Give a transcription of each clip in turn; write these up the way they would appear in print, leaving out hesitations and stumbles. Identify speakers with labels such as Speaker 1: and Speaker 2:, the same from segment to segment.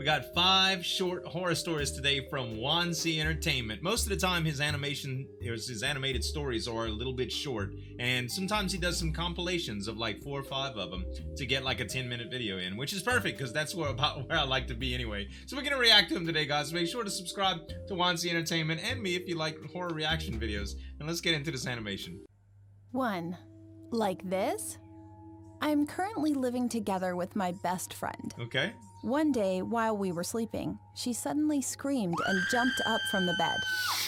Speaker 1: got 5 short horror stories today from Wansee Entertainment. Most of the time his animated stories are a little bit short, and sometimes he does some compilations of like 4 or 5 of them to get like a 10-minute video in, which is perfect because that's where I like to be anyway. So we're gonna react to him today, guys. Make sure to subscribe to Wansee Entertainment and me if you like horror reaction videos, and let's get into this animation.
Speaker 2: 1. Like this? I'm currently living together with my best friend.
Speaker 1: Okay.
Speaker 2: One day, while we were sleeping, she suddenly screamed and jumped up from the bed.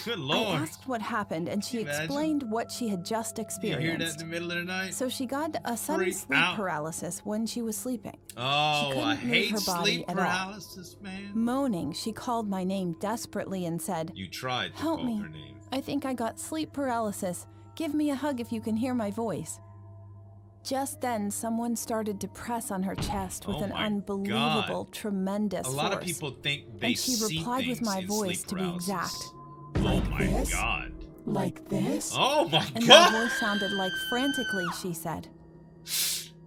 Speaker 1: Good Lord.
Speaker 2: I asked what happened, and she explained what she had just experienced.
Speaker 1: You hear that in the middle of the night?
Speaker 2: So she got a sudden sleep paralysis when she was sleeping.
Speaker 1: Oh, I hate sleep paralysis, man.
Speaker 2: Moaning, she called my name desperately and said,
Speaker 1: "You tried to
Speaker 2: Help
Speaker 1: call
Speaker 2: me.
Speaker 1: her name.
Speaker 2: I think I got sleep paralysis. Give me a hug if you can hear my voice." Just then, someone started to press on her chest with an unbelievable, tremendous force.
Speaker 1: A lot of people think they see things in sleep paralysis.
Speaker 2: And she replied with my voice, to be exact.
Speaker 1: Oh my God.
Speaker 2: Like this?
Speaker 1: Oh my God.
Speaker 2: And my voice sounded like frantically, she said.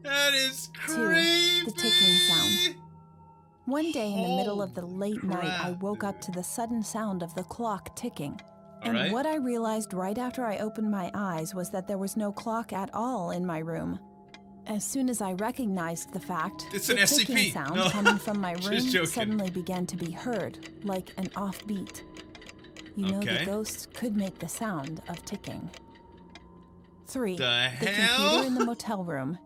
Speaker 1: That is crazy.
Speaker 2: 2. The ticking sound. One day in the middle of the late night, I woke up to the sudden sound of the clock ticking. And what I realized right after I opened my eyes was that there was no clock at all in my room. As soon as I recognized the fact, the ticking sound coming from my room suddenly began to be heard, like an offbeat. You know, the ghosts could make the sound of ticking. 3. The computer in the motel room.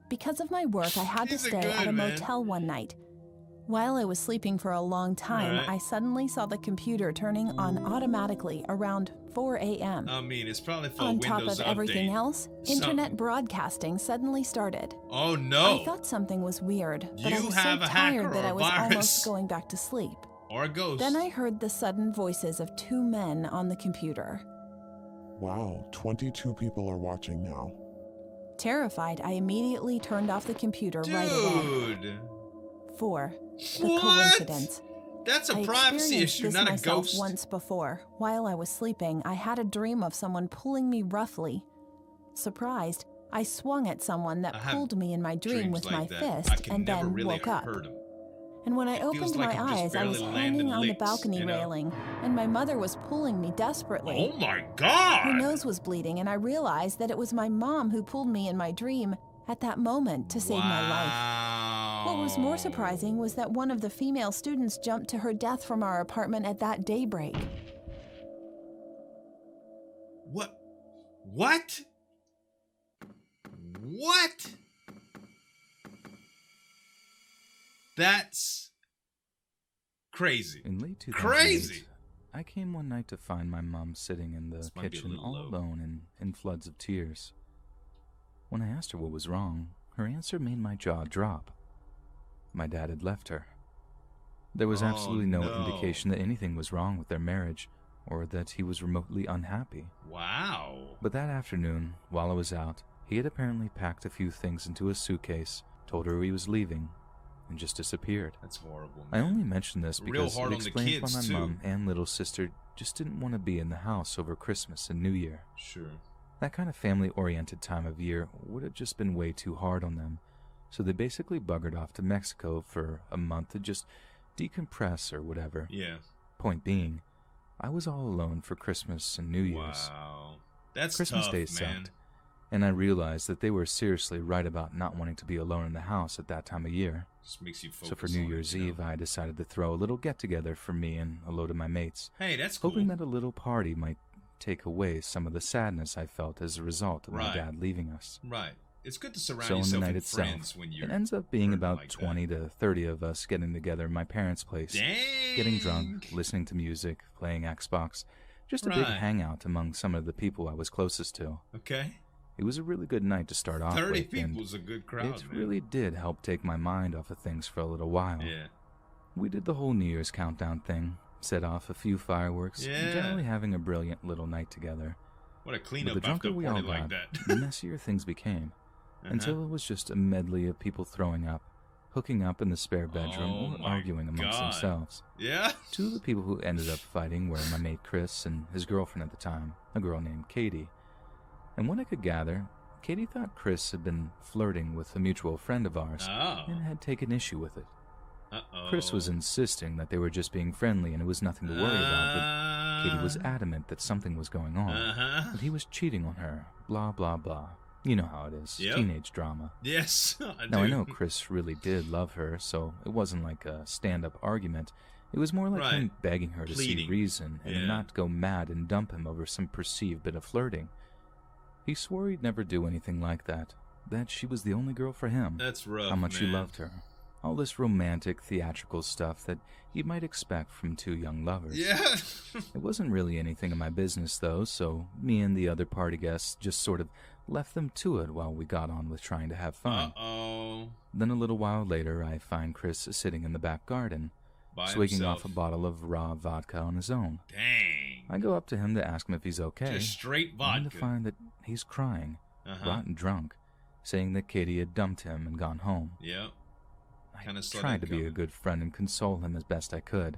Speaker 2: Because of my work, I had to stay at a motel one night. While I was sleeping for a long time, I suddenly saw the computer turning on automatically around 4 a.m.
Speaker 1: I mean, it's probably for
Speaker 2: On
Speaker 1: Windows
Speaker 2: top of
Speaker 1: update.
Speaker 2: everything else, internet broadcasting suddenly started.
Speaker 1: Oh no!
Speaker 2: I thought something was weird, but
Speaker 1: You
Speaker 2: I was
Speaker 1: have
Speaker 2: so
Speaker 1: a hacker
Speaker 2: tired that
Speaker 1: or
Speaker 2: I
Speaker 1: a
Speaker 2: was
Speaker 1: virus.
Speaker 2: almost going back to sleep.
Speaker 1: Or a ghost.
Speaker 2: Then I heard the sudden voices of 2 men on the computer.
Speaker 3: Wow, 22 people are watching now.
Speaker 2: Terrified, I immediately turned off the computer right away.
Speaker 1: Dude!
Speaker 2: 4. The coincidence.
Speaker 1: That's a privacy issue, not a ghost.
Speaker 2: Once before, while I was sleeping, I had a dream of someone pulling me roughly. Surprised, I swung at someone that pulled me in my dream with my fist and then woke up. And when I opened my eyes, I was hanging on the balcony railing, and my mother was pulling me desperately.
Speaker 1: Oh my God!
Speaker 2: Her nose was bleeding, and I realized that it was my mom who pulled me in my dream at that moment to save my life. What was more surprising was that one of the female students jumped to her death from our apartment at that daybreak.
Speaker 1: What? What? What? That's crazy.
Speaker 4: In late 2008,
Speaker 1: crazy.
Speaker 4: I came one night to find my mom sitting in the kitchen all alone and in floods of tears. When I asked her what was wrong, her answer made my jaw drop. My dad had left her. There was absolutely no indication that anything was wrong with their marriage or that he was remotely unhappy.
Speaker 1: Wow.
Speaker 4: But that afternoon, while I was out, he had apparently packed a few things into a suitcase, told her he was leaving, and just disappeared.
Speaker 1: That's horrible,
Speaker 4: I
Speaker 1: man.
Speaker 4: only mention this because it explains why my
Speaker 1: too.
Speaker 4: mom and little sister just didn't want to be in the house over Christmas and New Year.
Speaker 1: Sure.
Speaker 4: That kind of family-oriented time of year would have just been way too hard on them, so they basically buggered off to Mexico for a month to just decompress or whatever.
Speaker 1: Yeah.
Speaker 4: Point being, I was all alone for Christmas and New Year's.
Speaker 1: Wow. That's
Speaker 4: Christmas
Speaker 1: tough,
Speaker 4: Day
Speaker 1: man.
Speaker 4: sucked, and I realized that they were seriously right about not wanting to be alone in the house at that time of year.
Speaker 1: Just makes you focus
Speaker 4: so for New Year's Eve, I decided to throw a little get-together for me and a load of my mates.
Speaker 1: Hey, that's cool.
Speaker 4: Hoping that a little party might take away some of the sadness I felt as a result of my dad leaving us.
Speaker 1: Right. It's good to surround
Speaker 4: so
Speaker 1: yourself
Speaker 4: on the night
Speaker 1: with
Speaker 4: itself,
Speaker 1: friends when you're
Speaker 4: it ends up being about
Speaker 1: like
Speaker 4: 20 to 30 of us getting together in my parents' place.
Speaker 1: Dang.
Speaker 4: Getting drunk, listening to music, playing Xbox. Just a big hangout among some of the people I was closest to.
Speaker 1: Okay.
Speaker 4: It was a really good night to start off with.
Speaker 1: 30 people is a good crowd,
Speaker 4: It really did help take my mind off of things for a little while.
Speaker 1: Yeah.
Speaker 4: We did the whole New Year's countdown thing, set off a few fireworks, and generally having a brilliant little night together.
Speaker 1: What a cleanup
Speaker 4: the drunker we all
Speaker 1: like
Speaker 4: got,
Speaker 1: that.
Speaker 4: the messier things became, until it was just a medley of people throwing up, hooking up in the spare bedroom, or arguing amongst themselves.
Speaker 1: Yeah?
Speaker 4: 2 of the people who ended up fighting were my mate Chris and his girlfriend at the time, a girl named Katie. And what I could gather, Katie thought Chris had been flirting with a mutual friend of ours and had taken issue with it. Chris was insisting that they were just being friendly and it was nothing to worry about, but Katie was adamant that something was going on, that he was cheating on her, blah, blah, blah. You know how it is, teenage drama.
Speaker 1: Yes,
Speaker 4: I know Chris really did love her, so it wasn't like a stand-up argument. It was more like him begging her to see reason and not go mad and dump him over some perceived bit of flirting. He swore he'd never do anything like that she was the only girl for him.
Speaker 1: That's rough,
Speaker 4: how much
Speaker 1: man.
Speaker 4: he loved her. All this romantic, theatrical stuff that you might expect from two young lovers.
Speaker 1: Yeah.
Speaker 4: It wasn't really anything of my business, though, so me and the other party guests just sort of left them to it while we got on with trying to have fun. Then a little while later, I find Chris sitting in the back garden, swigging off a bottle of raw vodka on his own.
Speaker 1: Dang.
Speaker 4: I go up to him to ask him if he's okay.
Speaker 1: Just straight vodka.
Speaker 4: Only to find that he's crying, rotten drunk, saying that Katie had dumped him and gone home.
Speaker 1: Yep.
Speaker 4: I tried to be a good friend and console him as best I could,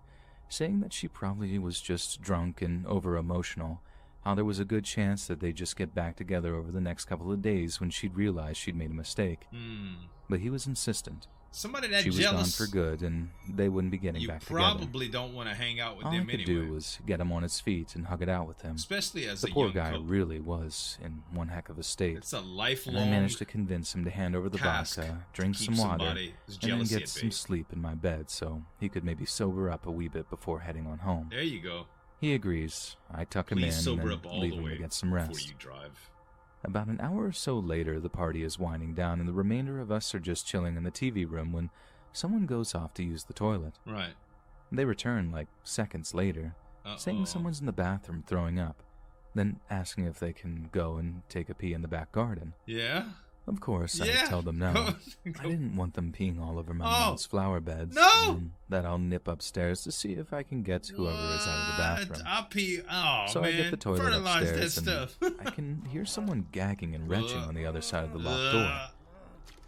Speaker 4: saying that she probably was just drunk and over-emotional, how there was a good chance that they'd just get back together over the next couple of days when she'd realize she'd made a mistake. But he was insistent.
Speaker 1: Somebody that
Speaker 4: she was
Speaker 1: jealous,
Speaker 4: gone for good, and they wouldn't be getting back together.
Speaker 1: You probably don't want to hang out with
Speaker 4: All
Speaker 1: them
Speaker 4: I could
Speaker 1: anyway.
Speaker 4: do was get him on his feet and hug it out with him.
Speaker 1: Especially as
Speaker 4: the
Speaker 1: a
Speaker 4: poor
Speaker 1: young
Speaker 4: guy
Speaker 1: couple.
Speaker 4: really was in one heck of a state.
Speaker 1: It's a lifelong.
Speaker 4: And I managed to convince him to hand over the vodka, drink some water, and then get some sleep in my bed so he could maybe sober up a wee bit before heading on home.
Speaker 1: There you go.
Speaker 4: He agrees. I tuck him in and then leave him to get some rest.
Speaker 1: Before you drive.
Speaker 4: About an hour or so later, the party is winding down, and the remainder of us are just chilling in the TV room when someone goes off to use the toilet.
Speaker 1: Right.
Speaker 4: They return like seconds later, saying someone's in the bathroom throwing up, then asking if they can go and take a pee in the back garden.
Speaker 1: Yeah?
Speaker 4: Of course, I tell them no. I didn't want them peeing all over my mom's flower beds.
Speaker 1: No!
Speaker 4: And that I'll nip upstairs to see if I can get whoever is out of the bathroom.
Speaker 1: I'll pee. Oh,
Speaker 4: so
Speaker 1: man.
Speaker 4: I get the toilet upstairs, and
Speaker 1: stuff.
Speaker 4: I can hear someone gagging and retching on the other side of the locked door.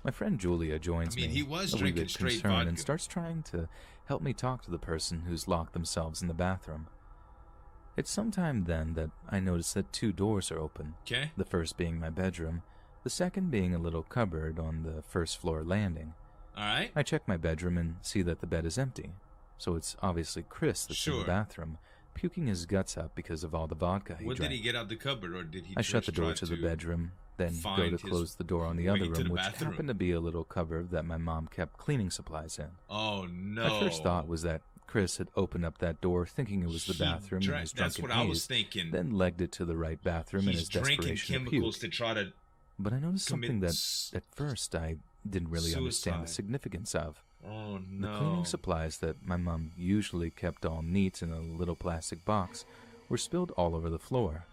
Speaker 4: My friend Julia joins me,
Speaker 1: he was
Speaker 4: a wee
Speaker 1: drinking
Speaker 4: bit
Speaker 1: straight
Speaker 4: concerned,
Speaker 1: vodka.
Speaker 4: and starts trying to help me talk to the person who's locked themselves in the bathroom. It's sometime then that I notice that two doors are open.
Speaker 1: Okay.
Speaker 4: The first being my bedroom, the second being a little cupboard on the first floor landing.
Speaker 1: All right.
Speaker 4: I check my bedroom and see that the bed is empty, so it's obviously Chris that's in the bathroom, puking his guts up because of all the vodka he drank.
Speaker 1: Did he get out the cupboard, or did he?
Speaker 4: I shut the door to the bedroom, then go to close the door on the other room, which happened to be a little cupboard that my mom kept cleaning supplies in.
Speaker 1: Oh no!
Speaker 4: My first thought was that Chris had opened up that door thinking it was the bathroom in his drunken
Speaker 1: That's what I was thinking.
Speaker 4: Then legged it to the right bathroom in his desperation to puke.
Speaker 1: To try to
Speaker 4: but I noticed something that at first I didn't really understand the significance of.
Speaker 1: Oh no!
Speaker 4: The cleaning supplies that my mom usually kept all neat in a little plastic box were spilled all over the floor.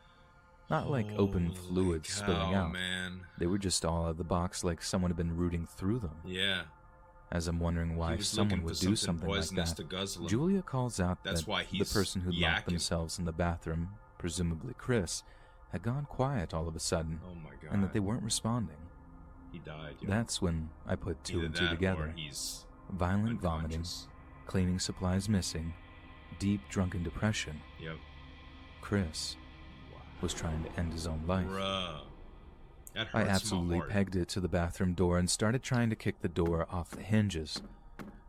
Speaker 4: Not like open fluids spilling out.
Speaker 1: Man.
Speaker 4: They were just all out of the box like someone had been rooting through them.
Speaker 1: Yeah.
Speaker 4: As I'm wondering why someone would do something like that, Julia calls out that the person who locked themselves in the bathroom, presumably Chris, had gone quiet all of a sudden, and that they weren't responding.
Speaker 1: He died.
Speaker 4: That's when I put two and two together. Violent vomiting, cleaning supplies missing, deep drunken depression.
Speaker 1: Yep.
Speaker 4: Chris was trying to end his own life.
Speaker 1: That hurts
Speaker 4: I absolutely
Speaker 1: my heart.
Speaker 4: pegged it to the bathroom door and started trying to kick the door off the hinges.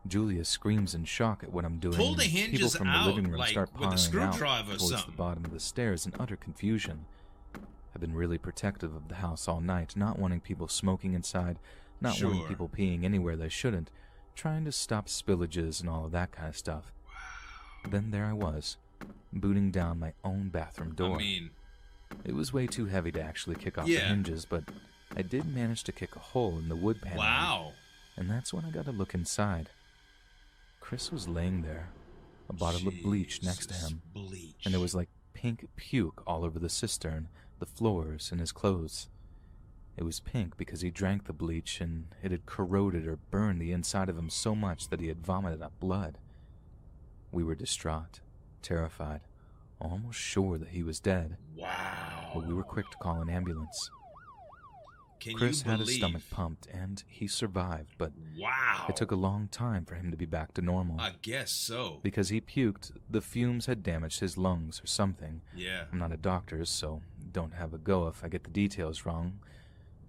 Speaker 4: Julia screams in shock at what I'm doing.
Speaker 1: Pull the hinges
Speaker 4: people from
Speaker 1: out,
Speaker 4: the living room
Speaker 1: like,
Speaker 4: start
Speaker 1: with a
Speaker 4: piling out
Speaker 1: screwdriver or
Speaker 4: towards
Speaker 1: something.
Speaker 4: the bottom of the stairs in utter confusion. I've been really protective of the house all night, not wanting people smoking inside, not wanting people peeing anywhere they shouldn't, trying to stop spillages and all of that kind of stuff. Then there I was, booting down my own bathroom door. It was way too heavy to actually kick off the hinges, but I did manage to kick a hole in the wood panel.
Speaker 1: Wow.
Speaker 4: And that's when I got to look inside. Chris was laying there, a bottle of bleach next to him. And there was like pink puke all over the cistern, the floors, and his clothes. It was pink because he drank the bleach and it had corroded or burned the inside of him so much that he had vomited up blood. We were distraught, terrified, almost sure that he was dead.
Speaker 1: Wow.
Speaker 4: But we were quick to call an ambulance.
Speaker 1: Can
Speaker 4: Chris
Speaker 1: you
Speaker 4: had his stomach pumped, and he survived, but
Speaker 1: wow,
Speaker 4: it took a long time for him to be back to normal.
Speaker 1: I guess so.
Speaker 4: Because he puked, the fumes had damaged his lungs or something.
Speaker 1: Yeah.
Speaker 4: I'm not a doctor, so don't have a go if I get the details wrong.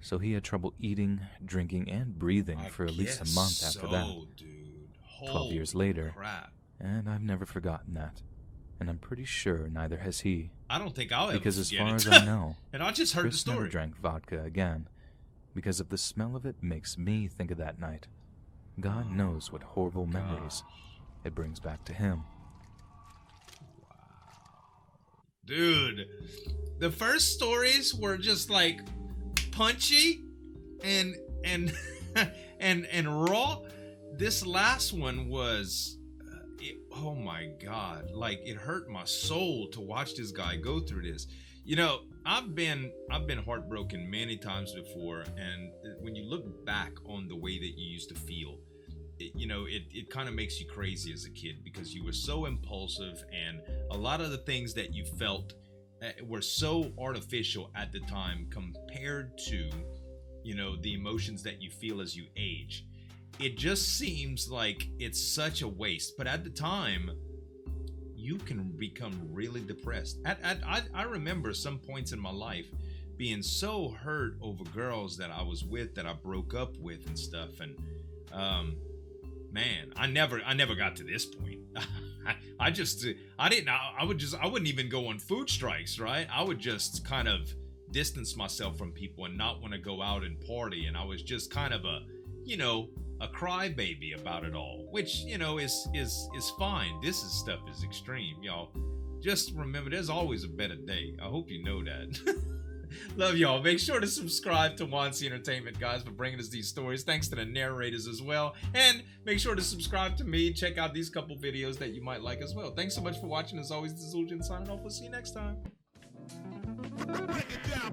Speaker 4: So he had trouble eating, drinking, and breathing for at least a month after that.
Speaker 1: Dude.
Speaker 4: 12 years later.
Speaker 1: Crap.
Speaker 4: And I've never forgotten that. And I'm pretty sure neither has he.
Speaker 1: I don't think I'll ever
Speaker 4: Because as
Speaker 1: forget
Speaker 4: far
Speaker 1: it.
Speaker 4: as I know,
Speaker 1: and I just heard
Speaker 4: Chris
Speaker 1: the story.
Speaker 4: never drank vodka again. Because of the smell of it makes me think of that night. God knows what horrible memories it brings back to him.
Speaker 1: Dude, the first stories were just like punchy and and raw. This last one was oh my God, like it hurt my soul to watch this guy go through this. You know, I've been heartbroken many times before, and when you look back on the way that you used to feel, it kind of makes you crazy as a kid, because you were so impulsive, and a lot of the things that you felt were so artificial at the time compared to, the emotions that you feel as you age. It just seems like it's such a waste. But at the time, you can become really depressed. I remember some points in my life being so hurt over girls that I was with, that I broke up with and stuff. And man, I never got to this point. I wouldn't even go on food strikes, right? I would just kind of distance myself from people and not want to go out and party. And I was just kind of a crybaby about it all, which, is fine. Stuff is extreme, y'all. Just remember, there's always a better day. I hope you know that. Love y'all. Make sure to subscribe to Wansee Entertainment, guys, for bringing us these stories. Thanks to the narrators as well. And make sure to subscribe to me. Check out these couple videos that you might like as well. Thanks so much for watching. As always, this is Zueljin signing off. We'll see you next time.
Speaker 3: Break it down.